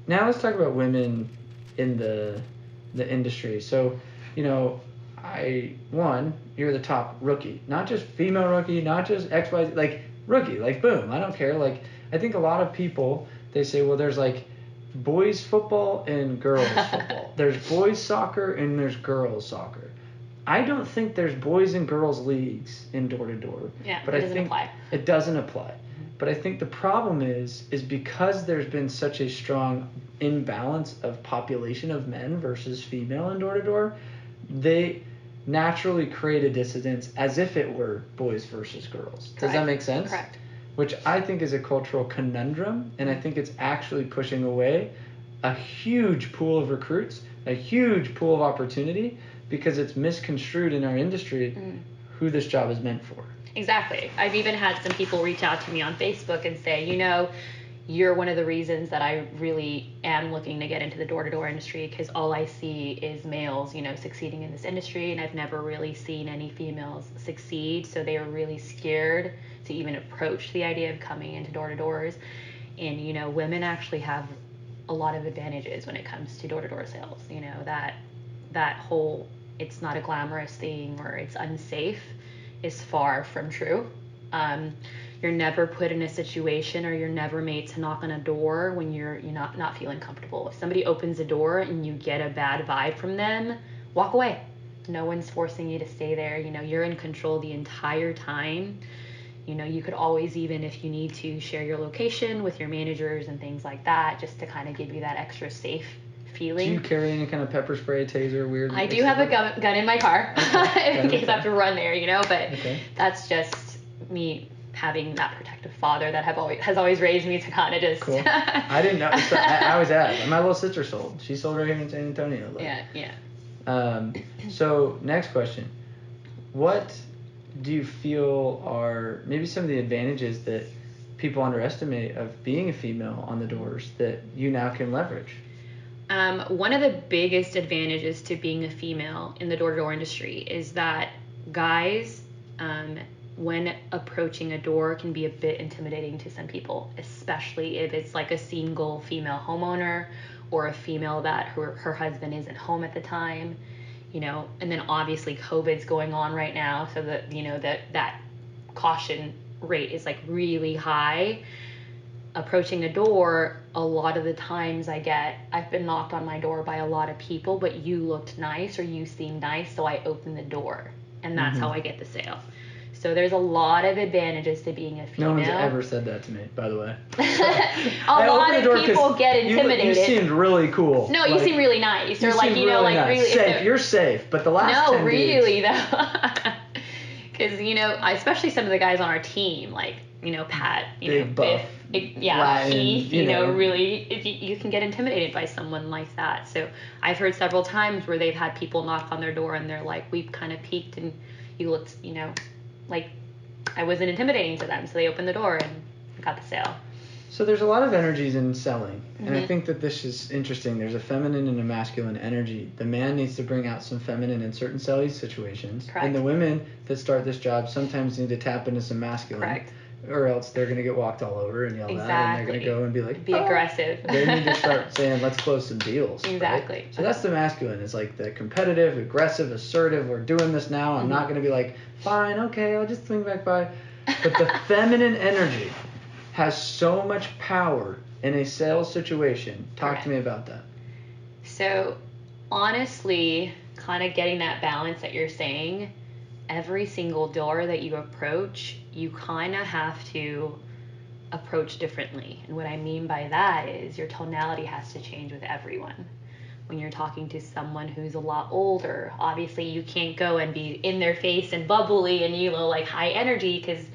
now let's talk about women in the industry. So, you know, you're the top rookie, not just female rookie, not just XY, like rookie, like boom. I don't care. Like I think a lot of people, they say, well, there's like boys football and girls football. There's boys soccer and there's girls soccer. I don't think there's boys and girls leagues in door to door. Yeah, but it I doesn't think apply. It doesn't apply. But I think the problem is because there's been such a strong imbalance of population of men versus female in door to door, they naturally create a dissidence as if it were boys versus girls. Correct. Does that make sense? Correct. Which I think is a cultural conundrum, and I think it's actually pushing away a huge pool of recruits, a huge pool of opportunity, because it's misconstrued in our industry who this job is meant for. Exactly. I've even had some people reach out to me on Facebook and say, you know, you're one of the reasons that I really am looking to get into the door-to-door industry, because all I see is males, you know, succeeding in this industry, and I've never really seen any females succeed. So they are really scared to even approach the idea of coming into door-to-doors. And, you know, women actually have a lot of advantages when it comes to door-to-door sales. You know, that whole it's not a glamorous thing or it's unsafe is far from true. You're never put in a situation, or you're never made to knock on a door when you're not feeling comfortable. If somebody opens a door and you get a bad vibe from them, walk away. No one's forcing you to stay there. You know, you're in control the entire time. You know, you could always, even if you need to, share your location with your managers and things like that, just to kind of give you that extra safe feeling. Do you carry any kind of pepper spray, taser, weird? I do have a gun in my car in case I have to run there, you know, but that's just me having that protective father that has always raised me to kind of just... Cool. I didn't know. So I was at. My little sister sold. She sold right here in San Antonio. Like. Yeah. So next question. What do you feel are maybe some of the advantages that people underestimate of being a female on the doors that you now can leverage? One of the biggest advantages to being a female in the door-to-door industry is that guys, when approaching a door, can be a bit intimidating to some people, especially if it's like a single female homeowner or a female that her husband isn't home at the time, you know, and then obviously COVID's going on right now, so that, you know, that caution rate is like really high. Approaching a door, a lot of the times I've been knocked on my door by a lot of people, but you looked nice or you seemed nice, so I opened the door, and that's how I get the sale. So there's a lot of advantages to being a female. No one's ever said that to me, by the way. A lot of people get intimidated. You seemed really cool. No, you seem really nice. Or like, you know, like nice. really safe. You're safe, but the last 10 really though. Because, you know, especially some of the guys on our team, like, you know, Pat, you know, buff, Latin, Keith, you know, really, you can get intimidated by someone like that. So I've heard several times where they've had people knock on their door and they're like, we've kind of peeked and you looked, you know, like I wasn't intimidating to them. So they opened the door and got the sale. So there's a lot of energies in selling, and I think that this is interesting. There's a feminine and a masculine energy. The man needs to bring out some feminine in certain selling situations. Correct. And the women that start this job sometimes need to tap into some masculine. Correct. Or else they're going to get walked all over and yelled at, and they're going to go and be like, aggressive. They need to start saying, let's close some deals. Exactly. Right? So that's the masculine. It's like the competitive, aggressive, assertive, we're doing this now. I'm not going to be like, fine, okay, I'll just swing back by. But the feminine energy has so much power in a sales situation. Talk to me about that. So honestly, kind of getting that balance that you're saying, every single door that you approach, you kind of have to approach differently. And what I mean by that is your tonality has to change with everyone. When you're talking to someone who's a lot older, obviously you can't go and be in their face and bubbly and, you know, like high energy, because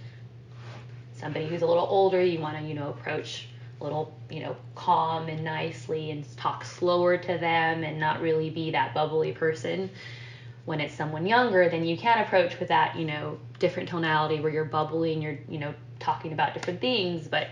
somebody who's a little older, you want to, you know, approach a little, you know, calm and nicely and talk slower to them and not really be that bubbly person. When it's someone younger, then you can approach with that, you know, different tonality where you're bubbly and you're, you know, talking about different things. But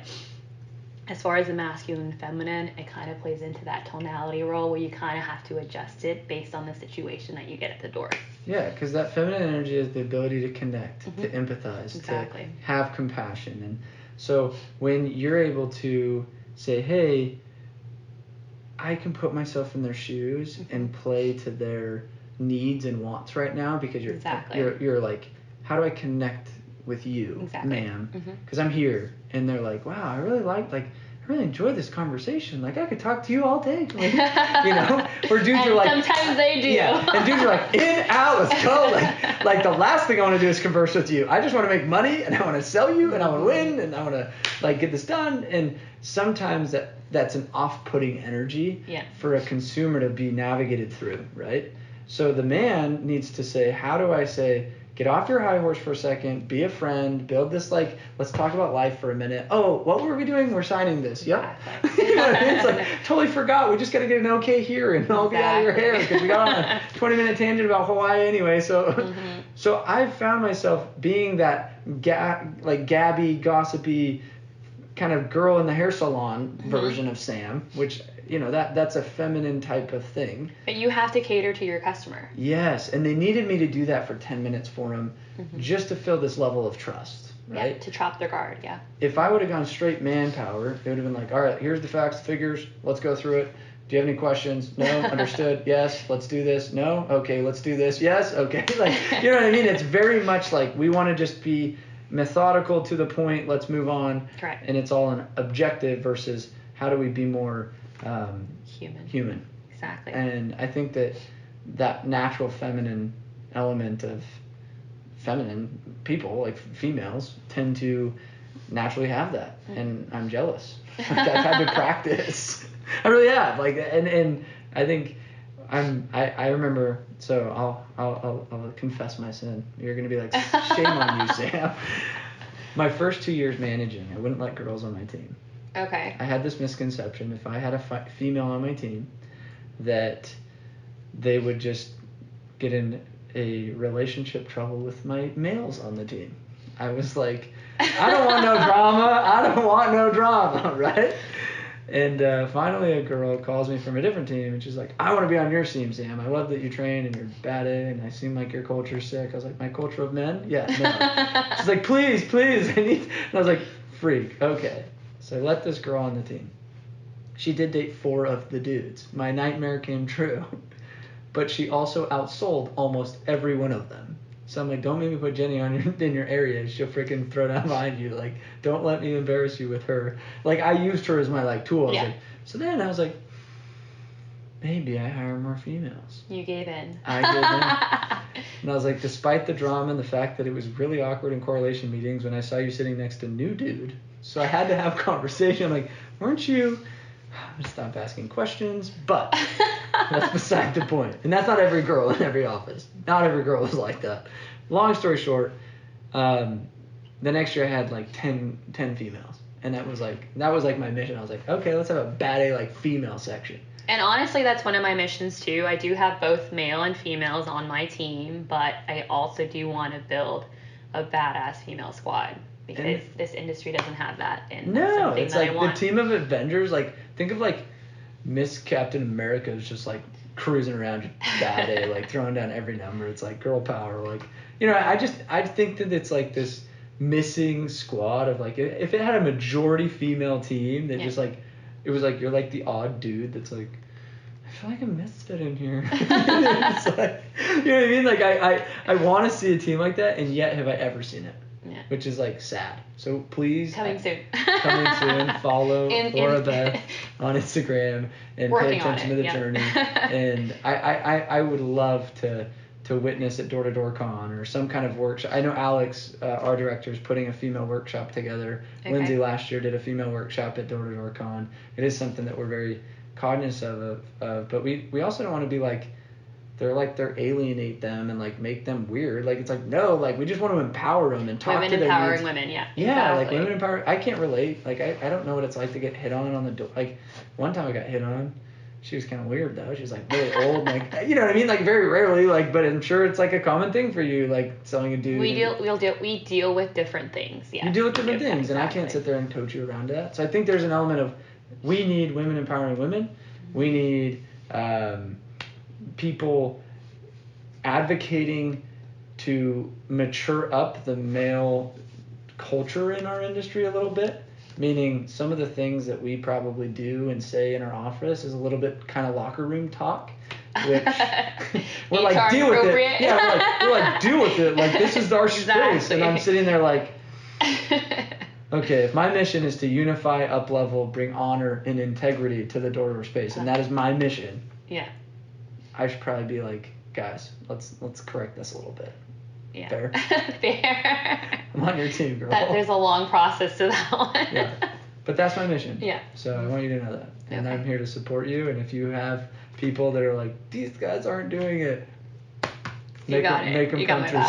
as far as the masculine and feminine, it kind of plays into that tonality role where you kind of have to adjust it based on the situation that you get at the door. Yeah, because that feminine energy is the ability to connect, to empathize, exactly. to have compassion. And so when you're able to say, hey, I can put myself in their shoes and play to their needs and wants right now, because you're like, how do I connect with you, ma'am? Because I'm here, and they're like, wow, I really enjoyed this conversation. Like, I could talk to you all day. Like, you know, or dudes and are like, sometimes they do. Yeah, and dudes are like, in, out, let's go. Like the last thing I want to do is converse with you. I just want to make money, and I want to sell you, and I want to win, and I want to like get this done. And sometimes that's an off-putting energy for a consumer to be navigated through, right? So the man needs to say, how do I say, get off your high horse for a second, be a friend, build this, like, let's talk about life for a minute. Oh, what were we doing? We're signing this. Yep. You know what I mean? It's like, totally forgot. We just got to get an okay here, and I'll be out of your hair, because we got on a 20-minute tangent about Hawaii anyway. So so I've found myself being that gabby, gossipy kind of girl in the hair salon version of Sam, which, you know, that's a feminine type of thing. But you have to cater to your customer. Yes, and they needed me to do that for 10 minutes for them, just to feel this level of trust, right? Yeah, to drop their guard, yeah. If I would have gone straight manpower, it would have been like, all right, here's the facts, figures, let's go through it. Do you have any questions? No? Understood? Yes? Let's do this? No? Okay, let's do this. Yes? Okay. Like, you know what I mean? It's very much like, we want to just be methodical, to the point, let's move on. Correct. And it's all an objective versus how do we be more human. Exactly. And I think that natural feminine element of feminine people, like females, tend to naturally have that, and I'm jealous. Like, I've had to practice. I really have. Like, and I think I remember. So I'll confess my sin. You're gonna be like, shame on you, Sam. My first 2 years managing, I wouldn't let girls on my team. Okay. I had this misconception, if I had a female on my team, that they would just get in a relationship trouble with my males on the team. I was like, I don't want no drama, right? And finally a girl calls me from a different team, and she's like, I want to be on your team, Sam. I love that you train, and you're bad at it, and I seem like your culture's sick. I was like, my culture of men? Yeah, no. She's like, please, I need... And I was like, freak, okay. So I let this girl on the team. She did date 4 of the dudes. My nightmare came true. But she also outsold almost every one of them. So I'm like, don't make me put Jenny in your area. She'll freaking throw down behind you. Like, don't let me embarrass you with her. Like, I used her as my, like, tool. I was like, so then I was like, maybe I hire more females. You gave in. I gave in. And I was like, despite the drama and the fact that it was really awkward in correlation meetings when I saw you sitting next to new dude, so I had to have conversation. I'm like, weren't you... I'm gonna stop asking questions, but that's beside the point. And that's not every girl in every office. Not every girl is like that. Long story short, the next year I had like 10 females, and that was like my mission. I was like, okay, let's have a bad A like female section. And honestly, that's one of my missions too. I do have both male and females on my team, but I also do want to build a badass female squad. Because this industry doesn't have that. And no, it's like the team of Avengers. Like, think of like Miss Captain America is just like cruising around bad A, like throwing down every number. It's like girl power. Like, you know, I think that it's like this missing squad of like, if it had a majority female team that just like, it was like you're like the odd dude that's like, I feel like a misfit in here. It's like, you know what I mean? Like I want to see a team like that, and yet have I ever seen it? Yeah. Which is like sad. So please coming soon. Follow Laura Beth on Instagram and pay attention to the journey. And I would love to witness at Door to Door Con or some kind of workshop. I know Alex, our director, is putting a female workshop together. Okay. Lindsay last year did a female workshop at Door to Door Con. It is something that we're very cognizant of, but we also don't want to be like they're alienate them and like make them weird. Like, it's like, no, like we just want to empower them and talk to their needs. Women empowering women, yeah. Yeah, exactly. Like women empower. I can't relate. Like I don't know what it's like to get hit on the door. Like one time I got hit on. She was kind of weird though. She was like really old, like, you know what I mean? Like very rarely, like, but I'm sure it's like a common thing for you, like selling a dude. We deal with different things. Yeah. You deal with different things, exactly. And I can't sit there and coach you around that. So I think there's an element of we need women empowering women. We need people advocating to mature up the male culture in our industry a little bit. Meaning some of the things that we probably do and say in our office is a little bit kind of locker room talk, which we're like, deal with it. Yeah, we're like, deal with it. Like, this is our space. And I'm sitting there like, okay, if my mission is to unify, up-level, bring honor and integrity to the door space, and that is my mission. Yeah. I should probably be like, guys, let's correct this a little bit. Yeah. Fair? Fair. I'm on your team, girl. There's a long process to that one. Yeah. But that's my mission. Yeah. So I want you to know that. And Okay. I'm here to support you. And if you have people that are like, these guys aren't doing it, Make them come through.